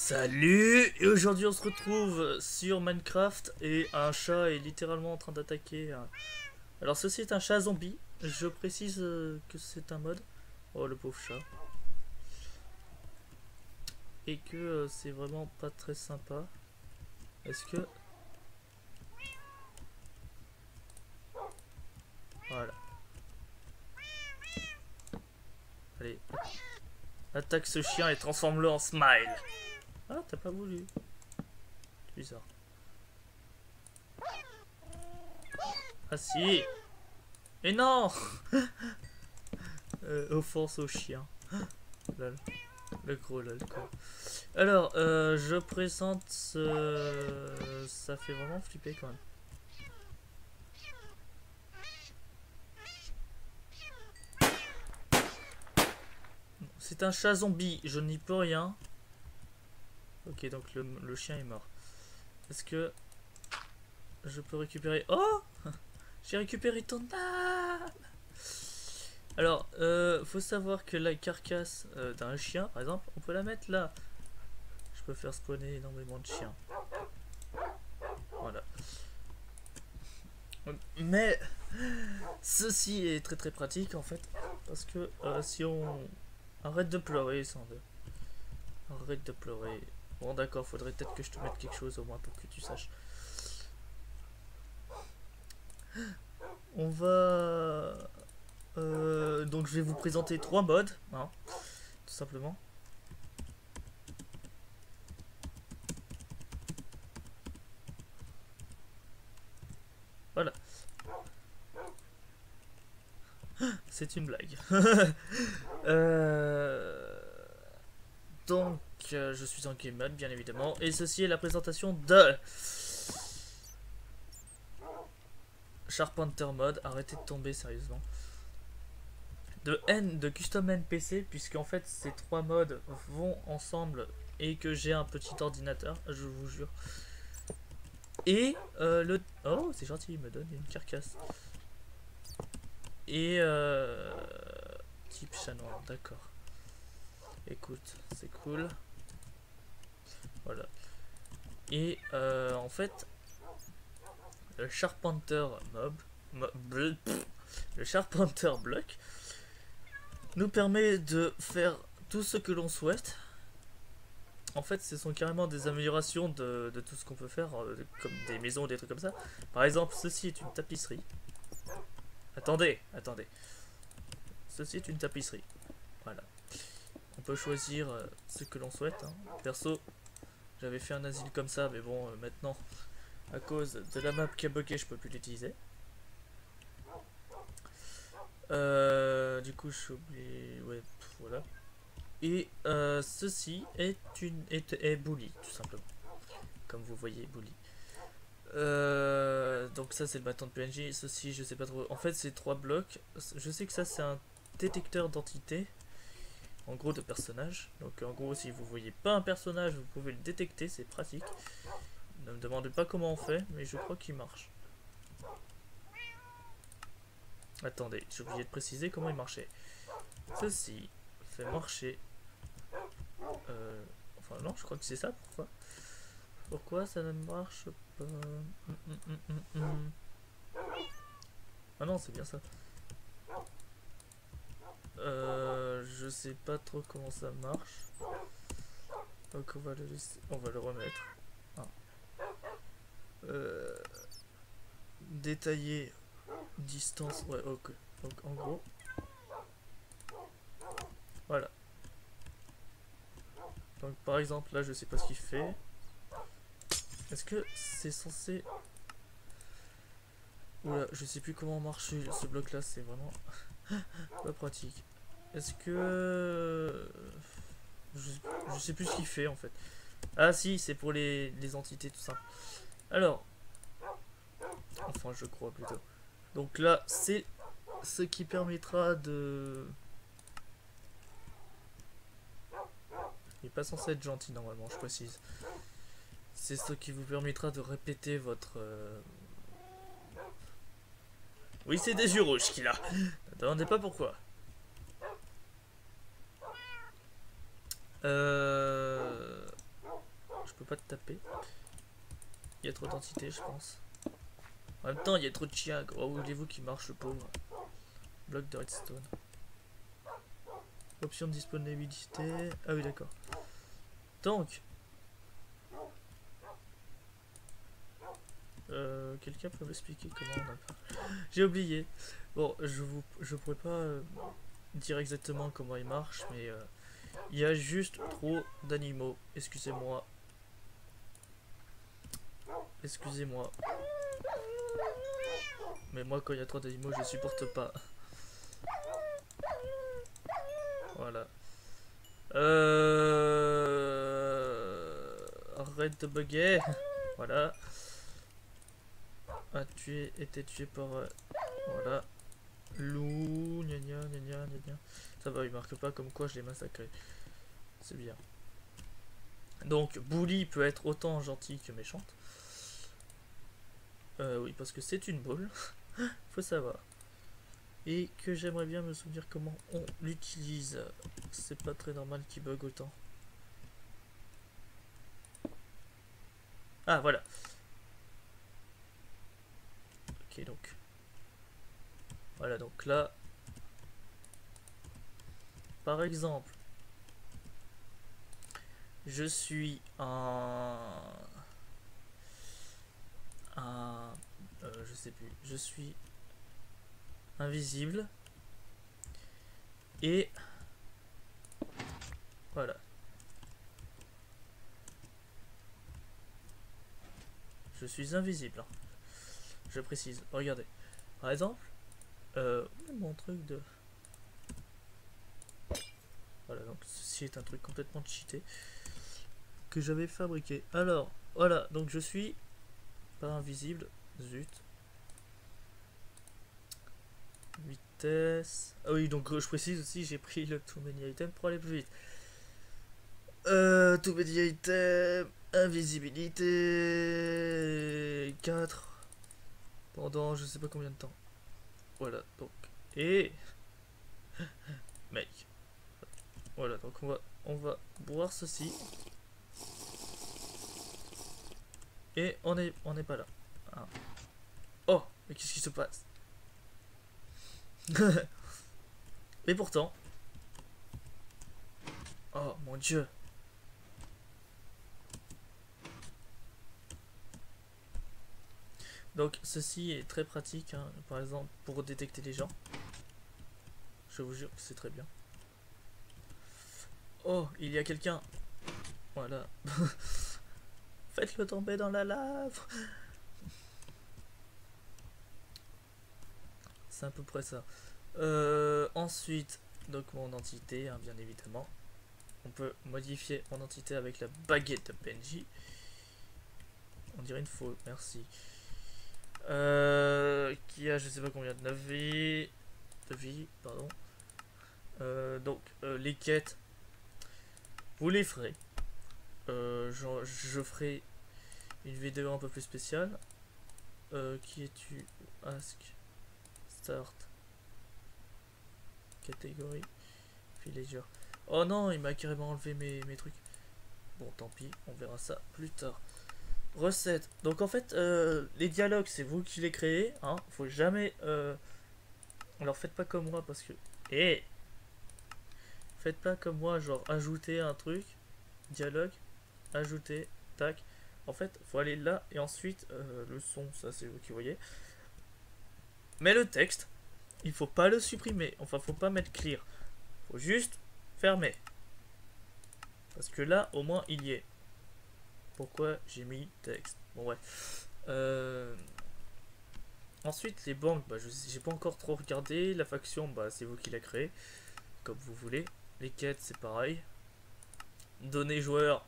Salut! Et aujourd'hui on se retrouve sur Minecraft et un chat est littéralement en train d'attaquer. Alors ceci est un chat zombie, je précise que c'est un mode. Oh le pauvre chat. Et que c'est vraiment pas très sympa. Est-ce que... Voilà. Allez. Attaque ce chien et transforme-le en smile. Ah t'as pas voulu. C'est bizarre. Ah si! Mais non! Offense au chien. Lol. Le gros lol quoi. Alors, je présente ce... Ça fait vraiment flipper quand même. C'est un chat zombie, je n'y peux rien. Ok, donc le chien est mort. Est-ce que je peux récupérer... Oh! J'ai récupéré ton âme! Alors, faut savoir que la carcasse d'un chien, par exemple, on peut la mettre là. Je peux faire spawner énormément de chiens. Voilà. Mais ceci est très pratique en fait. Parce que si on... Arrête de pleurer, sans veut. Arrête de pleurer. Bon d'accord, faudrait peut-être que je te mette quelque chose au moins pour que tu saches. On va... donc je vais vous présenter 3 modes, hein, tout simplement. Voilà. C'est une blague. Donc, je suis en game mode, bien évidemment. Et ceci est la présentation de... Charpenter mode. Arrêtez de tomber, sérieusement. De custom NPC, puisqu'en fait, ces 3 modes vont ensemble et que j'ai un petit ordinateur, je vous jure. Et le... Oh, c'est gentil, il me donne une carcasse. Et type chat noir, d'accord. Écoute, c'est cool. Voilà. Et en fait, le Charpenter le Charpenter block nous permet de faire tout ce que l'on souhaite. En fait, ce sont carrément des améliorations de tout ce qu'on peut faire, comme des maisons ou des trucs comme ça. Par exemple, ceci est une tapisserie. Attendez. Ceci est une tapisserie. Voilà. On peut choisir ce que l'on souhaite. Hein. Perso, j'avais fait un asile comme ça, mais bon, maintenant, à cause de la map qui a bugué, je peux plus l'utiliser. Du coup, je suis oublié. Ouais, voilà. Et ceci est bully, tout simplement. Comme vous voyez, bully. Donc ça c'est le bâton de PNJ. Ceci je sais pas trop. En fait c'est 3 blocs. Je sais que ça c'est un détecteur d'entité. En gros de personnage. Donc en gros si vous voyez pas un personnage vous pouvez le détecter. C'est pratique. Ne me demandez pas comment on fait. Mais je crois qu'il marche. Attendez, j'ai oublié de préciser comment il marchait. Ceci fait marcher. Enfin non je crois que c'est ça. Pourquoi ça ne marche pas? Ah non, c'est bien ça. Je sais pas trop comment ça marche. Donc on va le laisser, on va le remettre. Ah. Détailler distance, ouais, ok. Donc en gros, voilà. Donc par exemple là, je sais pas ce qu'il fait. Est-ce que c'est censé... Oula, je sais plus comment marche ce bloc là, c'est vraiment pas pratique. Est-ce que... Je sais plus ce qu'il fait en fait. Ah si, c'est pour les entités tout ça. Alors... Enfin je crois plutôt. Donc là, c'est ce qui permettra de... Il n'est pas censé être gentil normalement, je précise. C'est ce qui vous permettra de répéter votre... Oui, c'est des yeux rouges qu'il a. Ne demandez pas pourquoi. peux pas te taper. Il y a trop d'entités, je pense. En même temps, il y a trop de chiens. Oh, voulez-vous qu'il marche, le pauvre. Bloc de redstone. Option de disponibilité. Ah oui, d'accord. Donc. Quelqu'un peut m'expliquer comment on a pas. J'ai oublié. Bon, je pourrais pas dire exactement comment il marche, mais il y a juste trop d'animaux. Excusez-moi. Excusez-moi. Mais moi, quand il y a trop d'animaux, je supporte pas. Voilà. Arrête de bugger. Voilà. A été tué par... voilà. Loup, gna gna gna gna gna gna. Ça va, il marque pas comme quoi je l'ai massacré. C'est bien. Donc, Bully peut être autant gentille que méchante. Oui, parce que c'est une boule. Faut savoir. Et que j'aimerais bien me souvenir comment on l'utilise. C'est pas très normal qu'il bug autant. Ah, voilà. Ok, donc. Voilà, donc là. Par exemple. Je suis je sais plus. Je suis invisible. Et voilà. Je suis invisible. Hein. Je précise. Regardez. Par exemple, mon truc de... Voilà, donc ceci est un truc complètement cheaté que j'avais fabriqué. Alors, voilà, donc je suis pas invisible. Zut. Vitesse. Ah oui, donc je précise aussi, j'ai pris le Too Many Item pour aller plus vite. Too Many Item. Invisibilité 4 pendant je sais pas combien de temps. Voilà, donc. Et. Mec. Voilà, donc on va boire ceci. Et on n'est pas là. Ah. Oh, mais qu'est-ce qui se passe? Et pourtant. Oh mon dieu. Donc ceci est très pratique, hein, par exemple pour détecter les gens. Je vous jure que c'est très bien. Oh, il y a quelqu'un. Voilà. Faites-le tomber dans la lave. C'est à peu près ça. Ensuite, donc mon entité, hein, bien évidemment. On peut modifier mon entité avec la baguette de PNJ. On dirait une faute, merci. Qui a je sais pas combien de 9 vies. De vie, pardon. Donc, les quêtes, vous les ferez. Je ferai une vidéo un peu plus spéciale. Qui es-tu? Ask. Start. Catégorie. Villager. Oh non, il m'a carrément enlevé mes trucs. Bon, tant pis, on verra ça plus tard. Recette. Donc en fait, les dialogues, c'est vous qui les créez. Hein. Faut jamais... Alors faites pas comme moi parce que... Eh, faites pas comme moi, genre ajouter un truc. Dialogue. Ajouter. Tac. En fait, faut aller là et ensuite le son, ça c'est vous qui voyez. Mais le texte, il faut pas le supprimer. Enfin, faut pas mettre clear. Faut juste fermer. Parce que là, au moins, il y est. Pourquoi j'ai mis texte? Bon, ouais. Ensuite, les banques, bah, j'ai pas encore trop regardé. La faction, bah, c'est vous qui la créez. Comme vous voulez. Les quêtes, c'est pareil. Données joueurs.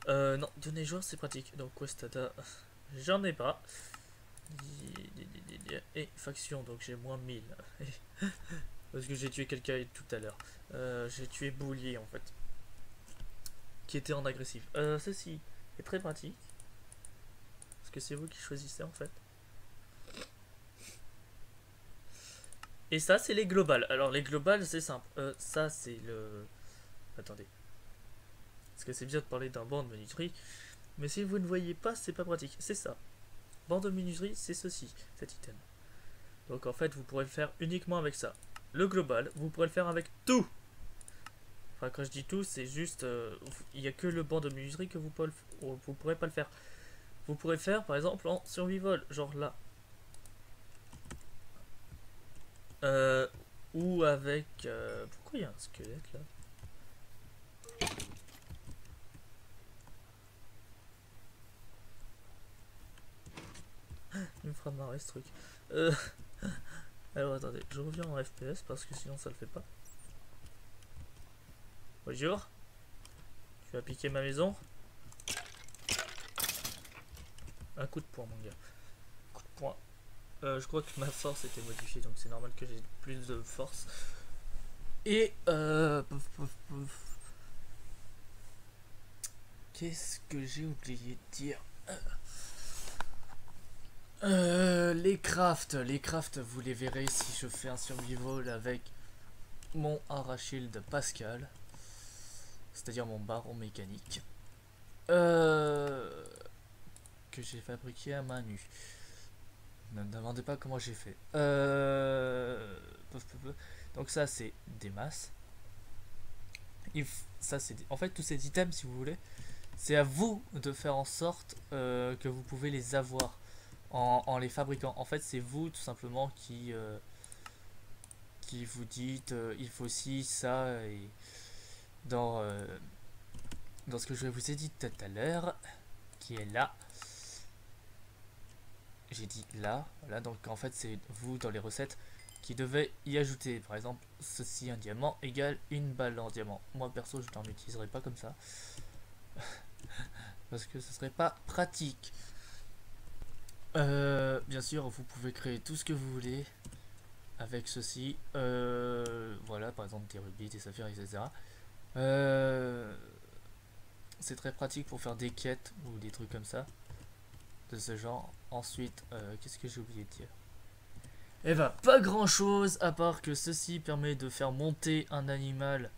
Non, données joueurs, c'est pratique. Donc, Questada, j'en ai pas. Et faction, donc j'ai moins 1000. Parce que j'ai tué quelqu'un tout à l'heure. J'ai tué Boulier en fait. Qui était en agressif. Ceci est très pratique. Parce que c'est vous qui choisissez en fait. Et ça, c'est les globales. Alors, les globales, c'est simple. Ça, c'est le... Attendez. parce que c'est bien de parler d'un banc de menuiserie, mais si vous ne voyez pas, c'est pas pratique. C'est ça. Banc de menuiserie, c'est ceci, cet item. Donc en fait, vous pourrez le faire uniquement avec ça. Le global, vous pourrez le faire avec tout. Enfin, quand je dis tout, c'est juste, il n'y a que le banc de menuiserie que vous pourrez pas le faire. Vous pourrez faire, par exemple, en survival, genre là. Ou avec... pourquoi il y a un squelette là? Il me fera marrer ce truc. Alors attendez, je reviens en FPS parce que sinon ça le fait pas. Bonjour. Tu vas piquer ma maison? Un coup de poing mon gars. Coup de poing. Je crois que ma force était modifiée donc c'est normal que j'ai plus de force. Et qu'est-ce que j'ai oublié de dire? Les crafts, vous les verrez si je fais un survival avec mon Arashield Pascal, c'est-à-dire mon baron mécanique, que j'ai fabriqué à main nue. Ne me demandez pas comment j'ai fait. Donc ça c'est des masses. Ça c'est en fait tous ces items, si vous voulez, c'est à vous de faire en sorte que vous pouvez les avoir. En les fabriquant. En fait, c'est vous tout simplement qui vous dites il faut ci, ça, et dans ce que je vous ai dit tout à l'heure, qui est là. J'ai dit là, voilà, donc en fait c'est vous dans les recettes qui devez y ajouter. Par exemple, ceci un diamant égale une balle en diamant. Moi perso je n'en utiliserai pas comme ça. Parce que ce serait pas pratique. Bien sûr, vous pouvez créer tout ce que vous voulez avec ceci. Voilà, par exemple des rubis, des saphirs, etc. C'est très pratique pour faire des quêtes ou des trucs comme ça, de ce genre. Ensuite, qu'est-ce que j'ai oublié de dire? Eh ben, pas grand chose, à part que ceci permet de faire monter un animal.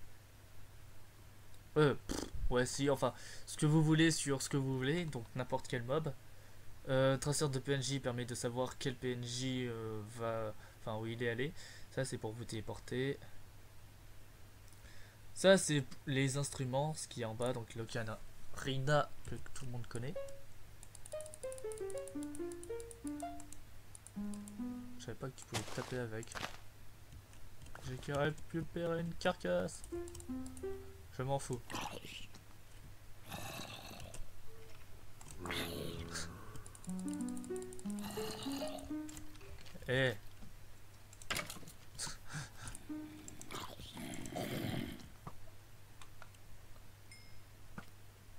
Ouais, si, enfin, ce que vous voulez sur ce que vous voulez, donc n'importe quel mob. Traceur de PNJ permet de savoir quel PNJ va, enfin où il est allé. Ça c'est pour vous téléporter. Ça c'est les instruments, ce qui est en bas, donc l'Ocarina Rina que tout le monde connaît. Je savais pas que tu pouvais taper avec. J'ai qu'à récupérer une carcasse. Je m'en fous. Eh.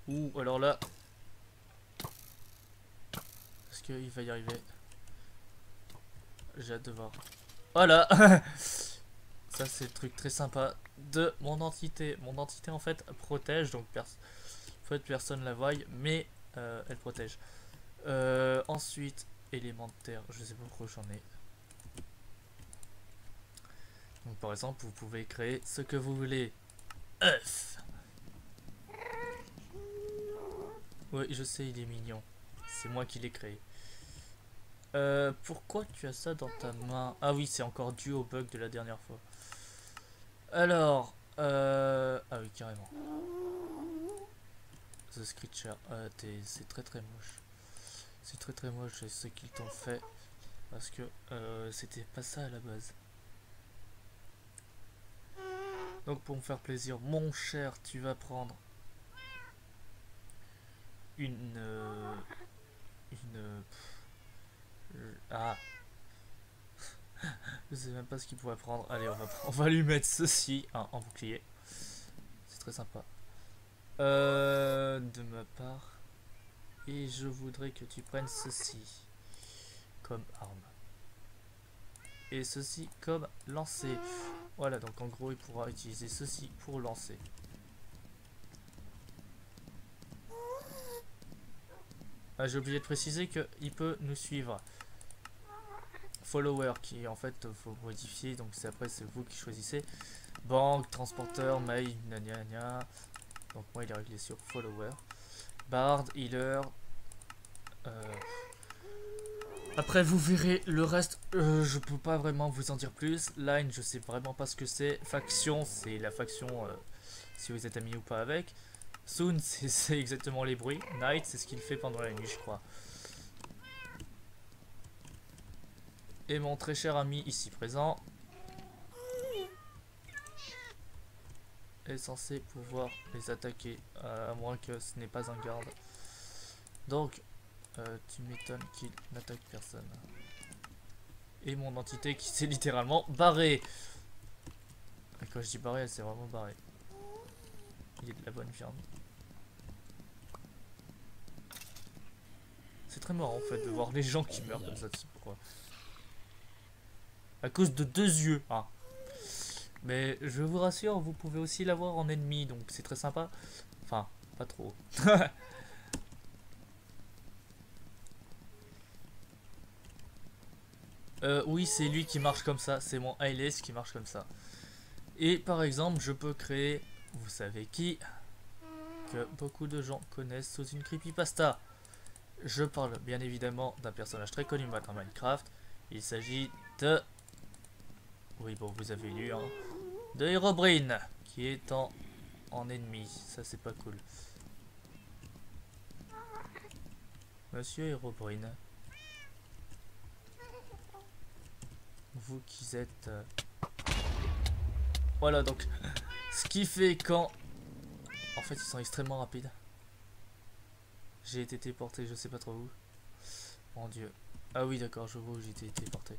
Ouh, alors là. Est-ce qu'il va y arriver? J'ai hâte de voir. Voilà. Ça c'est le truc très sympa de mon entité. Mon entité en fait protège, donc personne la voie, mais elle protège. Ensuite, élémentaire, je sais pas pourquoi j'en ai. Donc par exemple, vous pouvez créer ce que vous voulez. œuf. Oui, je sais, il est mignon. C'est moi qui l'ai créé. Pourquoi tu as ça dans ta main? Ah oui, c'est encore dû au bug de la dernière fois. Alors, ah oui, carrément. The Screecher, c'est très très moche. C'est très très moche ce qu'ils t'ont fait. Parce que c'était pas ça à la base. Donc pour me faire plaisir, mon cher, tu vas prendre une ah, je sais même pas ce qu'il pourrait prendre. Allez, on va lui mettre ceci en bouclier. C'est très sympa. De ma part. Et je voudrais que tu prennes ceci comme arme. Et ceci comme lancer. Voilà, donc en gros, il pourra utiliser ceci pour lancer. Ah, j'ai oublié de préciser qu'il peut nous suivre. Follower qui en fait faut modifier, donc c'est après c'est vous qui choisissez. Banque, transporteur, mail, gna gna gna. Donc moi il est réglé sur follower. Bard, healer. Après vous verrez le reste, je peux pas vraiment vous en dire plus. Line, je sais vraiment pas ce que c'est. Faction, c'est la faction si vous êtes amis ou pas avec. Soon, c'est exactement les bruits. Night, c'est ce qu'il fait pendant la nuit, je crois. Et mon très cher ami ici présent est censé pouvoir les attaquer, à moins que ce n'est pas un garde. Donc, tu m'étonnes qu'il n'attaque personne. Et mon entité qui s'est littéralement barrée. Et quand je dis barrée, elle s'est vraiment barrée. Il y a de la bonne viande. C'est très marrant en fait de voir les gens qui meurent comme ça, tu sais pourquoi. À cause de 2 yeux, hein. Mais je vous rassure, vous pouvez aussi l'avoir en ennemi, donc c'est très sympa. Enfin, pas trop. Oui, c'est lui qui marche comme ça, c'est mon eyeless qui marche comme ça. Et par exemple, je peux créer, vous savez qui, que beaucoup de gens connaissent sous une creepypasta. Je parle bien évidemment d'un personnage très connu dans Minecraft. Il s'agit de... Oui, bon, vous avez lu, hein. De Herobrine, qui est en ennemi. Ça, c'est pas cool. Monsieur Herobrine. Vous qui êtes... Voilà, donc... Ce qui fait quand... En fait, ils sont extrêmement rapides. J'ai été téléporté, je sais pas trop où. Mon dieu. Ah oui, d'accord, je vois où j'ai été téléporté.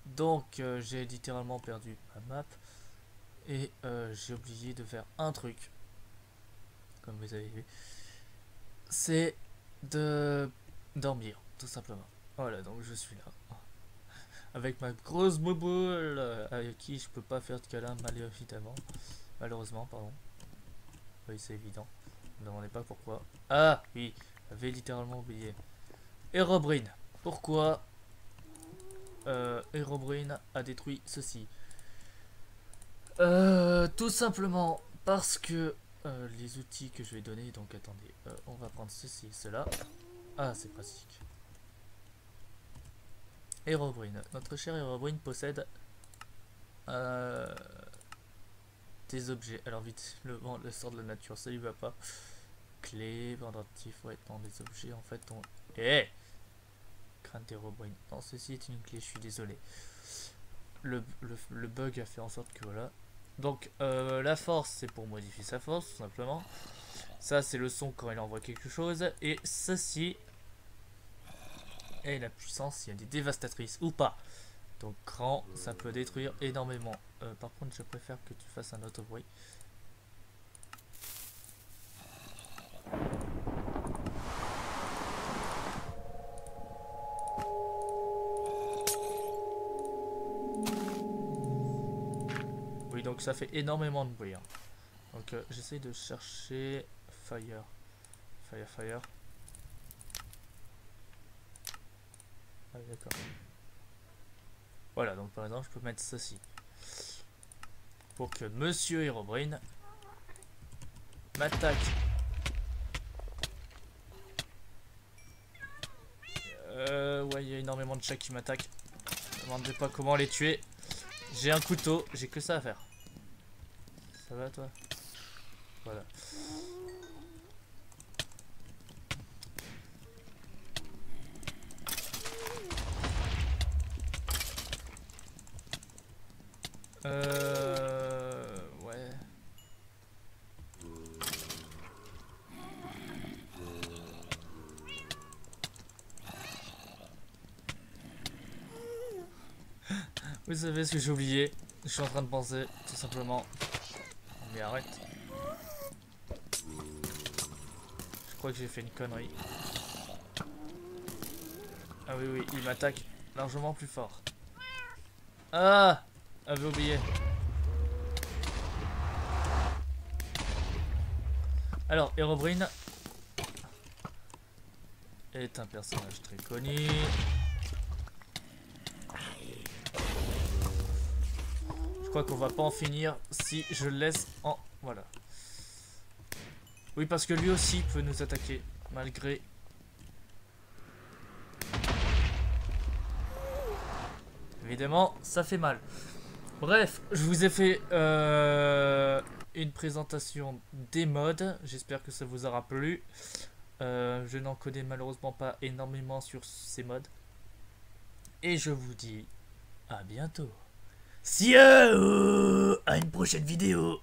Donc, j'ai littéralement perdu ma map. Et j'ai oublié de faire un truc. Comme vous avez vu. C'est de dormir, tout simplement. Voilà, donc je suis là. Avec ma grosse boboule, avec qui je peux pas faire de câlin, malheureusement, pardon. Oui, c'est évident. Ne me demandez pas pourquoi. Ah, oui, j'avais littéralement oublié. Herobrine. Pourquoi Herobrine a détruit ceci? Tout simplement parce que les outils que je vais donner, donc attendez, on va prendre ceci, cela. Ah, c'est pratique. Herobrine. Notre cher Herobrine possède des objets. Alors vite, le sort de la nature, ça lui va pas. Clé, pendentif, ouais, dans des objets en fait on... Eh, crâne d'Herobrine. Non, ceci est une clé, je suis désolé. Le bug a fait en sorte que voilà. Donc la force c'est pour modifier sa force tout simplement. Ça c'est le son quand il envoie quelque chose. Et ceci est la puissance si elle est dévastatrice ou pas. Donc grand, ça peut détruire énormément. Par contre je préfère que tu fasses un autre bruit. Oui, donc ça fait énormément de bruit. Hein. Donc j'essaie de chercher fire. Fire. Ah d'accord. Voilà, donc par exemple je peux mettre ceci. Pour que Monsieur Herobrine m'attaque. Ouais, il y a énormément de chats qui m'attaquent. Ne me demandez pas comment les tuer. J'ai un couteau, j'ai que ça à faire. Ça va toi? Voilà. Ouais. Vous savez ce que j'ai oublié? Je suis en train de penser, tout simplement. Mais arrête. Je crois que j'ai fait une connerie. Ah oui, il m'attaque largement plus fort. Ah! J'avais oublié. Alors, Herobrine est un personnage très connu. Je crois qu'on va pas en finir si je le laisse en... Voilà. Oui, parce que lui aussi peut nous attaquer, malgré... Évidemment, ça fait mal. Bref, je vous ai fait une présentation des mods. J'espère que ça vous aura plu. Je n'en connais malheureusement pas énormément sur ces mods. Et je vous dis à bientôt. See you à une prochaine vidéo.